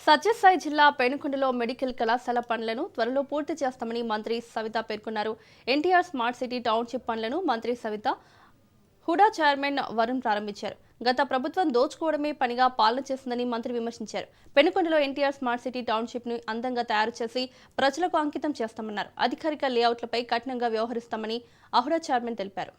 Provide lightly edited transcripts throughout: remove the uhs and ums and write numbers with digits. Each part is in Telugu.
సత్యసాయి జిల్లా పెనుకొండలో మెడికల్ కళాశాల పనులను త్వరలో పూర్తి చేస్తామని మంత్రి సవిత పేర్కొన్నారు. ఎన్టీఆర్ స్మార్ట్ సిటీ టౌన్షిప్ పనులను మంత్రి సవిత హుడా చైర్మన్ వరుణ్ ప్రారంభించారు. గత ప్రభుత్వం దోచుకోవడమే పనిగా పాలన చేసిందని మంత్రి విమర్శించారు. పెనుకొండలో ఎన్టీఆర్ స్మార్ట్ సిటీ టౌన్షిప్ ను అందంగా తయారు చేసి ప్రజలకు అంకితం చేస్తామన్నారు. అధికారిక లేఅవుట్లపై కఠినంగా వ్యవహరిస్తామని అహుడా చైర్మన్ తెలిపారు.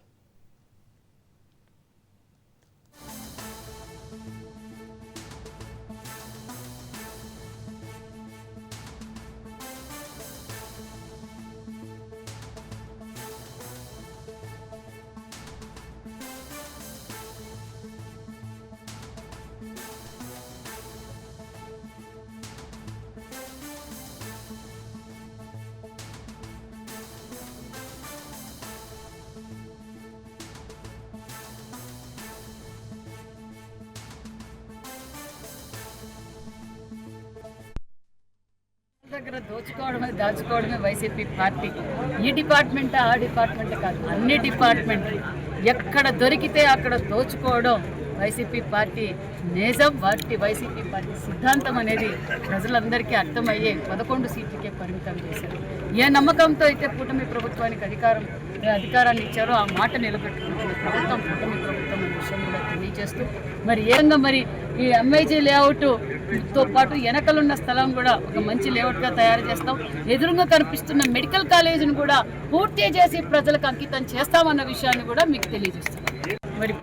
దగ్గర దోచుకోవడమే దాచుకోవడమే వైసీపీ పార్టీ. ఈ డిపార్ట్మెంట్ ఆ డిపార్ట్మెంట్ కాదు, అన్ని డిపార్ట్మెంట్లు ఎక్కడ దొరికితే అక్కడ దోచుకోవడం వైసీపీ పార్టీ నిజం. వైసీపీ పార్టీ సిద్ధాంతం అనేది ప్రజలందరికీ అర్థమయ్యే 11 సీట్లకే పరిమితం చేశారు. ఏ నమ్మకంతో అయితే కూటమి ప్రభుత్వానికి అధికారాన్ని ఇచ్చారో ఆ మాట నిలబెట్టుకుంటున్న ప్రభుత్వం కూటమి ప్రభుత్వం అనే విషయం కూడా తెలియజేస్తూ మరి ఈ ఎంఐజీ లేఅవుట్తో పాటు వెనకలున్న స్థలం కూడా ఒక మంచి లేఅవుట్గా తయారు చేస్తాం. ఎదురుగా కనిపిస్తున్న మెడికల్ కాలేజీని కూడా పూర్తి చేసి ప్రజలకు అంకితం చేస్తామన్న విషయాన్ని కూడా మీకు తెలియజేస్తాం. మరి